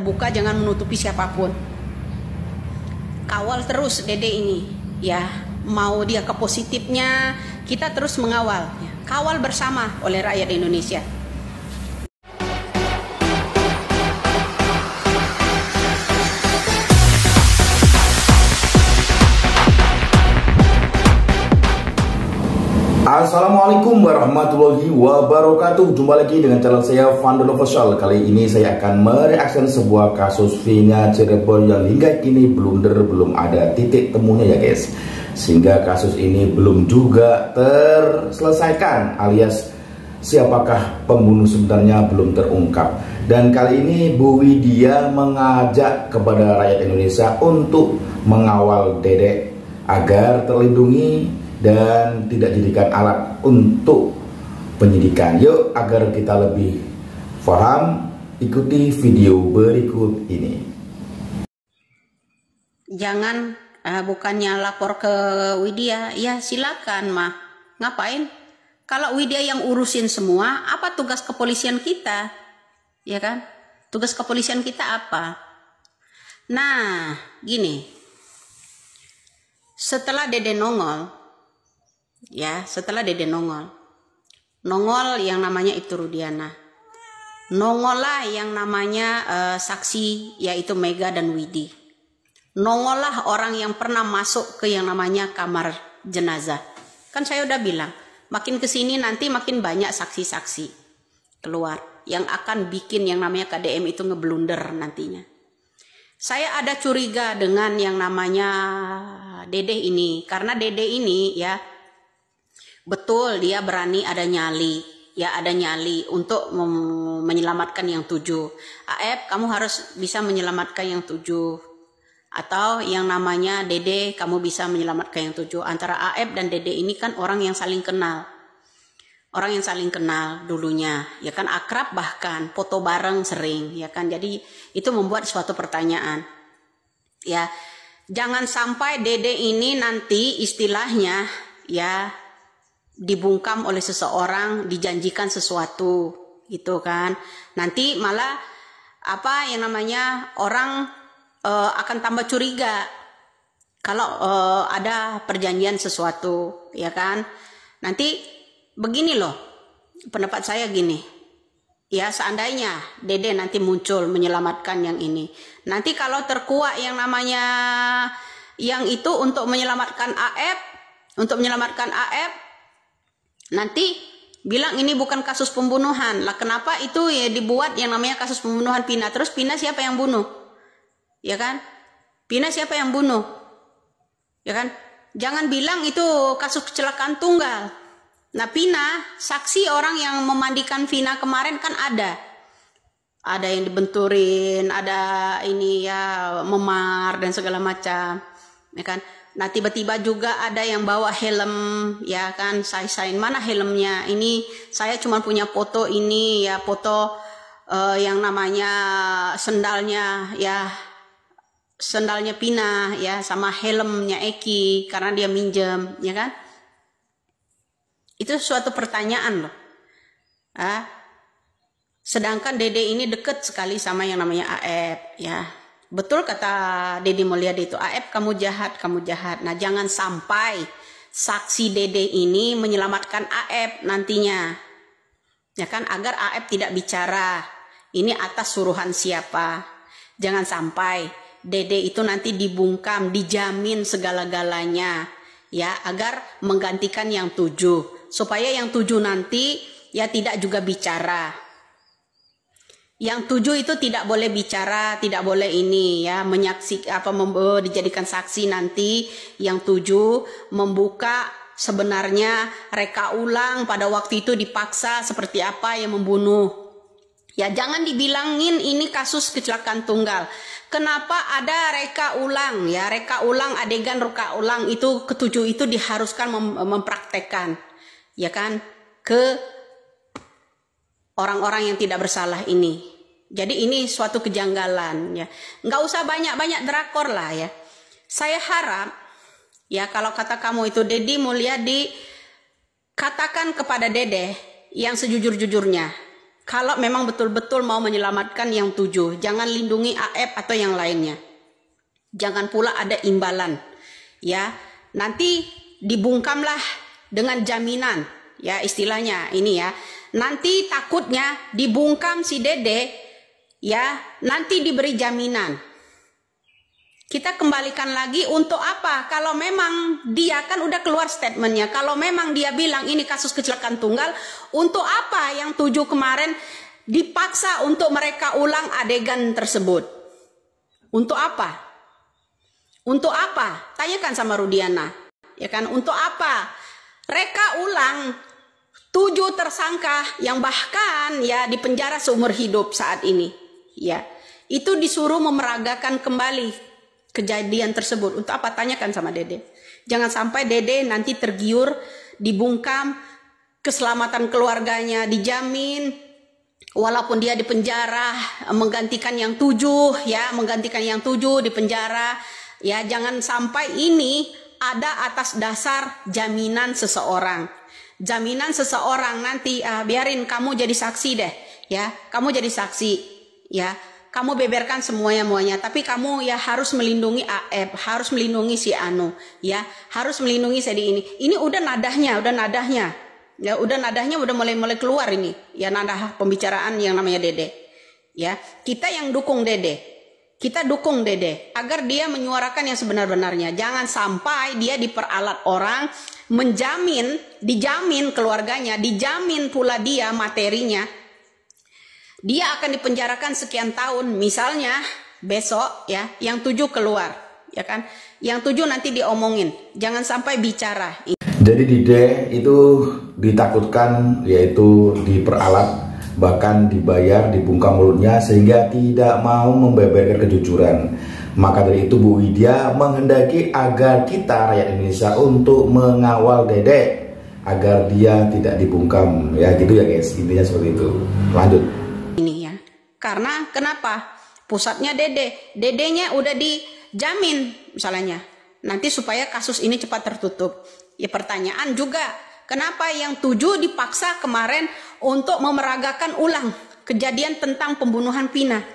terbuka, jangan menutupi siapapun. Kawal terus Dede ini, ya. Mau dia ke positifnya, kita terus mengawal. Ya. Kawal bersama oleh rakyat Indonesia. Assalamualaikum warahmatullahi wabarakatuh. Jumpa lagi dengan channel saya Fandon Official. Kali ini saya akan mereaksi sebuah kasus Vina Cirebon yang hingga kini belum ada titik temunya ya guys. Sehingga kasus ini belum juga terselesaikan, alias siapakah pembunuh sebenarnya belum terungkap. Dan kali ini Bu Widya mengajak kepada rakyat Indonesia untuk mengawal Dedek agar terlindungi dan tidak dijadikan alat untuk penyidikan. Yuk, agar kita lebih paham, ikuti video berikut ini. Jangan bukannya lapor ke Widya, ya silakan mah. Ngapain? Kalau Widya yang urusin semua, apa tugas kepolisian kita? Ya kan? Tugas kepolisian kita apa? Nah, gini. Setelah Dede nongol, ya, setelah Dede nongol yang namanya Ibtu Rudiana, nongol lah yang namanya saksi, yaitu Mega dan Widi, nongol lah orang yang pernah masuk ke yang namanya kamar jenazah. Kan saya udah bilang, makin kesini nanti makin banyak saksi-saksi keluar yang akan bikin yang namanya KDM itu ngeblunder nantinya. Saya ada curiga dengan yang namanya Dede ini, karena Dede ini ya, betul dia berani ada nyali, ya ada nyali untuk menyelamatkan yang 7. AF, kamu harus bisa menyelamatkan yang 7. Atau yang namanya Dede, kamu bisa menyelamatkan yang 7. Antara AF dan Dede ini kan orang yang saling kenal. Orang yang saling kenal dulunya, ya kan, akrab, bahkan foto bareng sering, ya kan. Jadi itu membuat suatu pertanyaan. Ya, jangan sampai Dede ini nanti istilahnya ya dibungkam oleh seseorang, dijanjikan sesuatu gitu kan, nanti malah apa yang namanya orang akan tambah curiga kalau ada perjanjian sesuatu, ya kan. Nanti begini loh, pendapat saya gini ya, seandainya Dede nanti muncul menyelamatkan yang ini, nanti kalau terkuak yang namanya yang itu untuk menyelamatkan AF, nanti bilang ini bukan kasus pembunuhan. Lah kenapa itu ya dibuat yang namanya kasus pembunuhan Vina? Terus Vina siapa yang bunuh? Ya kan? Vina siapa yang bunuh? Ya kan? Jangan bilang itu kasus kecelakaan tunggal. Nah, Vina, saksi orang yang memandikan Vina kemarin kan ada. Ada yang dibenturin, ada ini ya memar dan segala macam. Ya kan? Nah, tiba-tiba juga ada yang bawa helm, ya kan, saya mana helmnya? Ini saya cuma punya foto ini ya, foto yang namanya sendalnya ya, sendalnya Vina ya, sama helmnya Eki karena dia minjem, ya kan? Itu suatu pertanyaan loh. Sedangkan Dede ini deket sekali sama yang namanya AF, ya. Betul kata Deddy Mulyadi itu, AF kamu jahat, kamu jahat. Nah, jangan sampai saksi Dede ini menyelamatkan AF nantinya. Ya kan, agar AF tidak bicara. Ini atas suruhan siapa. Jangan sampai Dede itu nanti dibungkam, dijamin segala-galanya. Ya, agar menggantikan yang 7. Supaya yang 7 nanti ya tidak juga bicara. Yang 7 itu tidak boleh bicara, tidak boleh ini ya, menyaksikan apa dijadikan saksi nanti. Yang 7 membuka sebenarnya reka ulang pada waktu itu dipaksa seperti apa yang membunuh. Ya, jangan dibilangin ini kasus kecelakaan tunggal. Kenapa ada reka ulang ya? Reka ulang, adegan reka ulang itu ke-7 itu diharuskan mempraktekkan, ya kan, ke orang-orang yang tidak bersalah ini. Jadi ini suatu kejanggalan ya. Nggak usah banyak-banyak drakor lah ya. Saya harap ya, kalau kata kamu itu Deddy Mulyadi, katakan kepada Dede yang sejujur-jujurnya. Kalau memang betul-betul mau menyelamatkan yang 7, jangan lindungi AF atau yang lainnya. Jangan pula ada imbalan. Ya, nanti dibungkamlah dengan jaminan, ya istilahnya ini ya. Nanti takutnya dibungkam si Dede, ya, nanti diberi jaminan. Kita kembalikan lagi untuk apa? Kalau memang dia kan udah keluar statementnya, kalau memang dia bilang ini kasus kecelakaan tunggal, untuk apa yang 7 kemarin dipaksa untuk mereka ulang adegan tersebut? Untuk apa? Untuk apa? Tanyakan sama Rudiana, ya kan? Untuk apa? Reka ulang 7 tersangka yang bahkan ya dipenjara seumur hidup saat ini, ya. Itu disuruh memeragakan kembali kejadian tersebut. Untuk apa? Tanyakan sama Dede. Jangan sampai Dede nanti tergiur, dibungkam, keselamatan keluarganya dijamin, walaupun dia di penjara, menggantikan yang 7, ya, menggantikan yang 7 di penjara, ya. Jangan sampai ini ada atas dasar jaminan seseorang. Jaminan seseorang nanti, biarin kamu jadi saksi deh, ya. Kamu jadi saksi, ya. Kamu beberkan semuanya, tapi kamu ya harus melindungi AF, harus melindungi si Anu, ya, harus melindungi si ini. Ini udah nadahnya, ya, udah nadahnya udah mulai keluar ini, ya, nadah pembicaraan yang namanya Dede, ya. Kita yang dukung Dede, kita dukung Dede agar dia menyuarakan yang sebenar-benarnya. Jangan sampai dia diperalat orang, dijamin keluarganya, dijamin pula dia materinya. Dia akan dipenjarakan sekian tahun, misalnya besok ya, yang 7 keluar, ya kan? Yang 7 nanti diomongin, jangan sampai bicara. Jadi Dede itu ditakutkan, yaitu diperalat, bahkan dibayar, dibungkam mulutnya sehingga tidak mau membeberkan kejujuran. Maka dari itu Bu Widya menghendaki agar kita rakyat Indonesia untuk mengawal Dede agar dia tidak dibungkam, ya gitu ya guys, intinya seperti itu. Lanjut. Ini ya, karena kenapa? Pusatnya Dedenya udah dijamin misalnya, nanti supaya kasus ini cepat tertutup. Ya pertanyaan juga, kenapa yang 7 dipaksa kemarin untuk memeragakan ulang kejadian tentang pembunuhan Vina?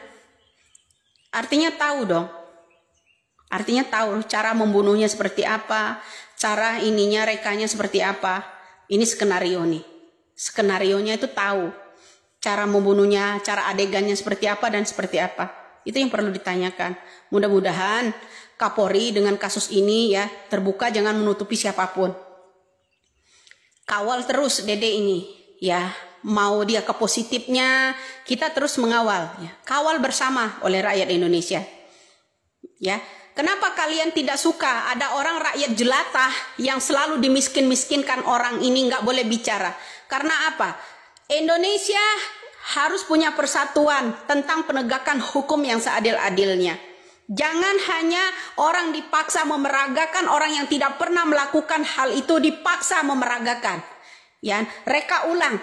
Artinya tahu dong, artinya tahu cara membunuhnya seperti apa, cara ininya rekanya seperti apa. Ini skenario nih, skenarionya itu tahu. Cara membunuhnya, cara adegannya seperti apa dan seperti apa. Itu yang perlu ditanyakan. Mudah-mudahan Kapolri dengan kasus ini ya terbuka, jangan menutupi siapapun. Kawal terus Dede ini, ya. Mau dia ke positifnya, kita terus mengawal. Ya. Kawal bersama oleh rakyat Indonesia. Ya. Kenapa kalian tidak suka ada orang rakyat jelata yang selalu dimiskin-miskinkan orang ini nggak boleh bicara? Karena apa? Indonesia harus punya persatuan tentang penegakan hukum yang seadil-adilnya. Jangan hanya orang dipaksa memeragakan, orang yang tidak pernah melakukan hal itu dipaksa memeragakan. Ya, reka ulang.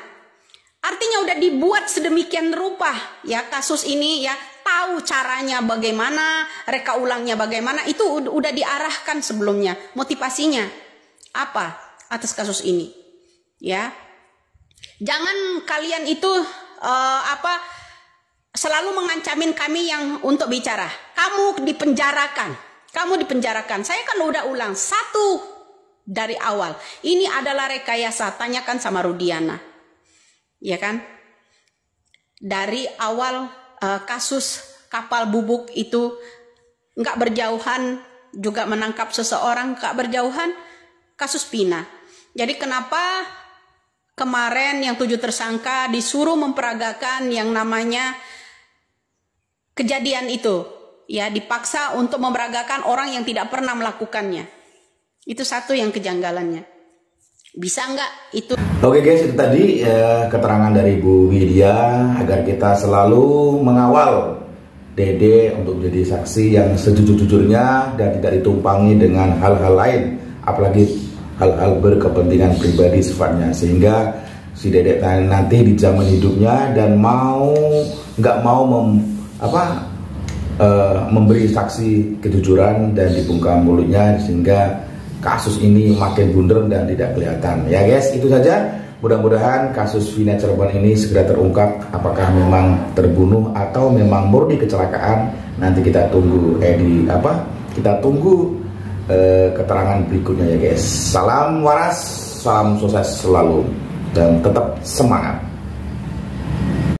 Artinya udah dibuat sedemikian rupa ya kasus ini ya, tahu caranya bagaimana, reka ulangnya bagaimana, itu udah diarahkan sebelumnya. Motivasinya apa atas kasus ini? Ya. Jangan kalian itu selalu mengancamin kami yang untuk bicara. Kamu dipenjarakan. Saya kan udah ulang satu dari awal. Ini adalah rekayasa. Tanyakan sama Rudiana, ya kan? Dari awal kasus kapal bubuk itu nggak berjauhan juga menangkap seseorang, nggak berjauhan kasus Vina. Jadi kenapa kemarin yang 7 tersangka disuruh memperagakan yang namanya kejadian itu, ya dipaksa untuk memperagakan orang yang tidak pernah melakukannya. Itu satu yang kejanggalannya. Bisa nggak itu? Oke guys, itu tadi keterangan dari Bu Widya agar kita selalu mengawal Dede untuk menjadi saksi yang sejujur-jujurnya dan tidak ditumpangi dengan hal-hal lain, apalagi hal-hal berkepentingan pribadi sifatnya, sehingga si Dede nanti dijamin hidupnya dan nggak mau memberi saksi kejujuran dan dibungkam mulutnya sehingga kasus ini makin bundar dan tidak kelihatan. Ya guys, itu saja Mudah-mudahan kasus Vina Cirebon ini segera terungkap, apakah memang terbunuh atau memang murni kecelakaan. Nanti kita tunggu keterangan berikutnya ya guys. Salam waras, salam sukses selalu dan tetap semangat.